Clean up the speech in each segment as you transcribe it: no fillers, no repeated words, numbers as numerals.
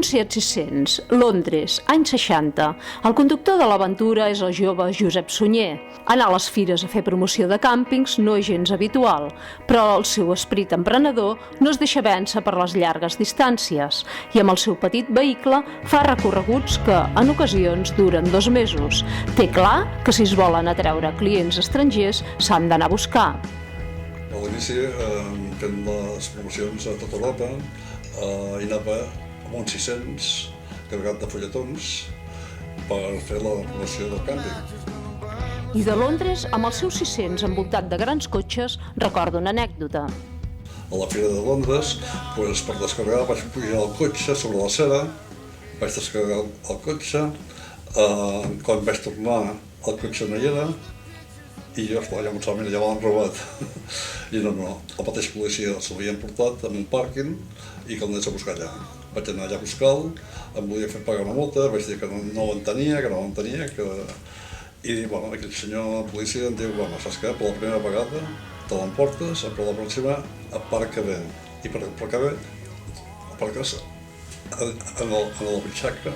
Un Seat 600, Londres, anys 60. El conductor de l'aventura és el jove Josep Sunyer. Anar a les fires a fer promoció de càmpings no és gens habitual, però el seu esperit emprenedor no es deixa vèncer per les llargues distàncies i amb el seu petit vehicle fa recorreguts que, en ocasions, duren 2 mesos. Té clar que si es volen atreure clients estrangers s'han d'anar a buscar. A l'inici fent les promocions a tota Europa i anava amb un 600 carregat de fulletons per fer la promoció del càmping. I de Londres, amb els seus 600 envoltat de grans cotxes, recorda una anècdota. A la fira de Londres, per descarregar vaig pujar el cotxe sobre la cera, vaig descarregar el cotxe, quan vaig tornar el cotxe no hi era, i jo, esclar, ja l'han robat. I no, el mateix policia se l'havien portat en un pàrquing i que el anés a buscar allà. Vaig anar allà a buscar-lo, em volia fer pagar una multa, vaig dir que no l'entenia, i aquell senyor policia em diu, saps què, per la primera vegada te l'emportes, però la pròxima aparca bé. I per aparcar bé, aparques en la butxaca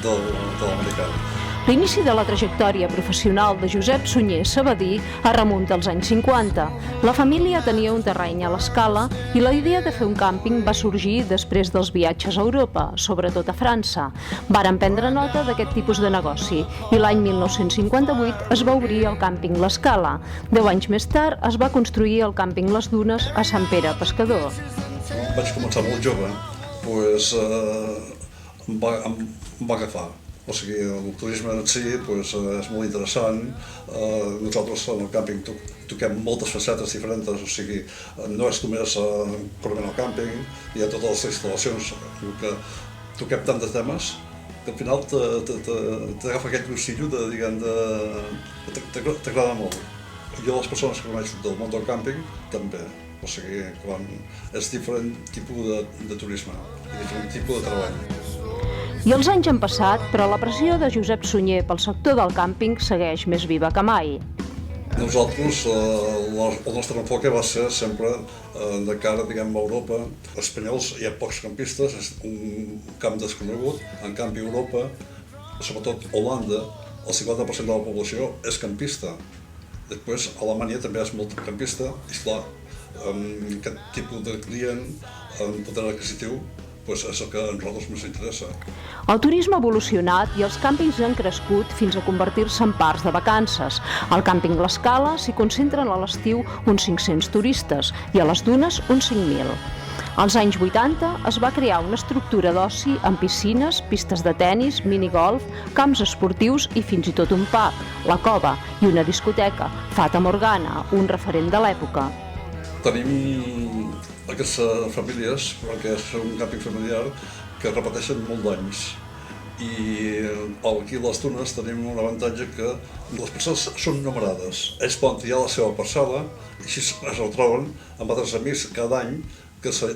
de l'americà. L'inici de la trajectòria professional de Josep Sunyer Sabadí es remunta als anys 50. La família tenia un terreny a l'Escala i la idea de fer un càmping va sorgir després dels viatges a Europa, sobretot a França. Varen prendre nota d'aquest tipus de negoci i l'any 1958 es va obrir el càmping l'Escala. 10 anys més tard es va construir el càmping Les Dunes a Sant Pere Pescador. Vaig començar molt jove, em va agafar. O sigui, el turisme en si és molt interessant. Nosaltres en el càmping toquem moltes facetes diferents, o sigui, no és només purament el càmping, hi ha totes les instal·lacions que toquem tant de temes que al final t'agafa aquell gustillo t'agrada molt. Jo, les persones que coneixo del món del càmping, també. O sigui, és diferent tipus de turisme i diferent tipus de treball. I els anys han passat, però la pressió de Josep Sunyer pel sector del càmping segueix més viva que mai. Nosaltres, el nostre enfoque va ser sempre de cara, a Europa. Els espanyols hi ha pocs campistes, és un camp desconegut. En canvi, a Europa, sobretot Holanda, el 50% de la població és campista. Després, a Alemanya també és molt campista, i esclar, aquest tipus de client amb poder adquisitiu és el que a nosaltres més interessa. El turisme ha evolucionat i els càmpings han crescut fins a convertir-se en parcs de vacances. Al càmping l'Escala s'hi concentren a l'estiu uns 500 turistes i a les Dunes uns 5.000. Als anys 80 es va crear una estructura d'oci amb piscines, pistes de tennis, minigolf, camps esportius i fins i tot un pub, la Cova, i una discoteca, Fata Morgana, un referent de l'època. Tenim aquestes famílies, perquè és un càmping familiar, que repeteixen molt d'anys. I aquí a les Dunes tenim un avantatge que les persones són numerades. Ells poden triar la seva parcel·la i així es retroben amb altres amics cada any que se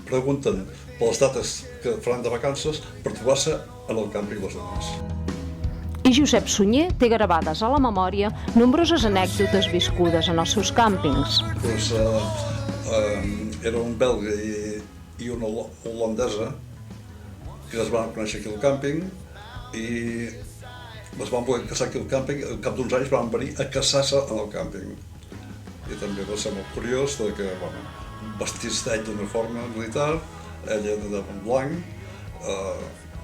pregunten per les dates que faran de vacances per trobar-se en el càmping Les Dunes. I Josep Sunyer té gravades a la memòria nombroses anècdotes viscudes en els seus càmpings. Era un belga i una holandesa que es van conèixer aquí al càmping i es van poder casar aquí al càmping. Al cap d'uns anys van venir a casar-se en el càmping. I també va ser molt curiós que, vestits d'ell d'una forma militar, ella de blanc,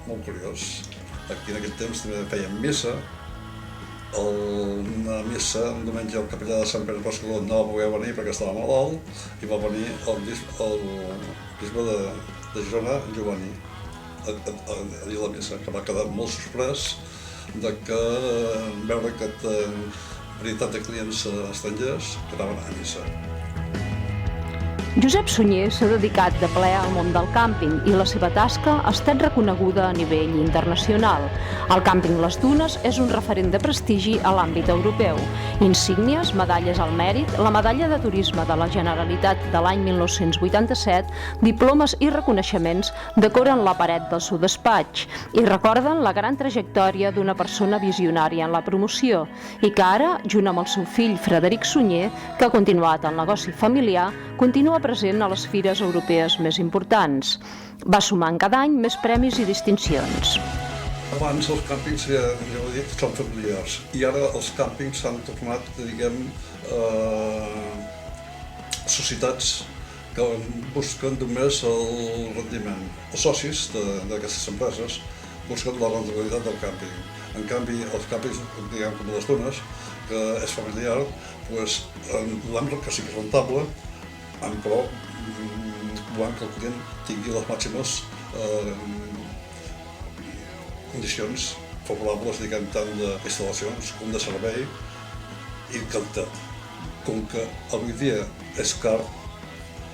molt curiós. Aquí en aquell temps també feien missa. Una missa, un diumenge, el capellà de Sant Pere Pescador no va poder venir perquè estava malalt i va venir el bisbe de Girona, Giovanni, a dir la missa, que va quedar molt sorprès de veure aquesta varietat de clients estrangers que anaven a missa. Josep Sunyer s'ha dedicat de ple al món del càmping i la seva tasca ha estat reconeguda a nivell internacional. El càmping Les Dunes és un referent de prestigi a l'àmbit europeu. Insígnies, medalles al mèrit, la medalla de turisme de la Generalitat de l'any 1987, diplomes i reconeixements decoren la paret del seu despatx i recorden la gran trajectòria d'una persona visionària en la promoció i que ara, junt amb el seu fill Frederic Sunyer, que ha continuat el negoci familiar, continua estava present a les fires europees més importants. Va sumant cada any més premis i distincions. Abans els càmpings, ja ho he dit, són familiars, i ara els càmpings s'han tornat, diguem, societats que busquen només el rendiment. Els socis d'aquestes empreses busquen la rendibilitat del càmping. En canvi, els càmpings, diguem, com les dunes, que és familiar, doncs, volem que sigui rentable, però volem que el client tingui les màximes condicions favorables, diguem, tant d'instal·lacions com de servei i qualitat. Com que avui dia és car,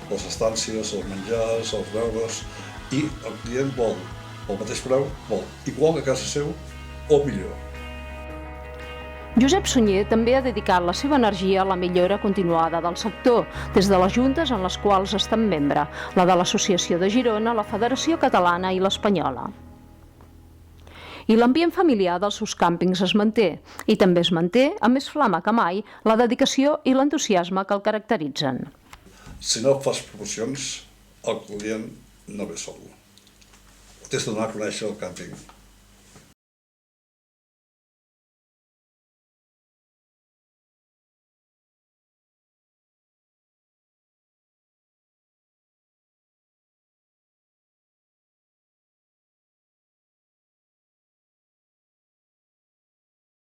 les estàncies, els menjars, els beures, i el client vol el mateix preu, vol igual que a casa seu o millor. Josep Sunyer també ha dedicat la seva energia a la millora continuada del sector, des de les juntes en les quals ha estat membre, la de l'Associació de Girona, la Federació Catalana i l'Espanyola. I l'ambient familiar dels seus càmpings es manté, i també es manté, amb més flama que mai, la dedicació i l'entusiasme que el caracteritzen. Si no fas promocions, el client no ve sol. Tens de donar a conèixer el càmping.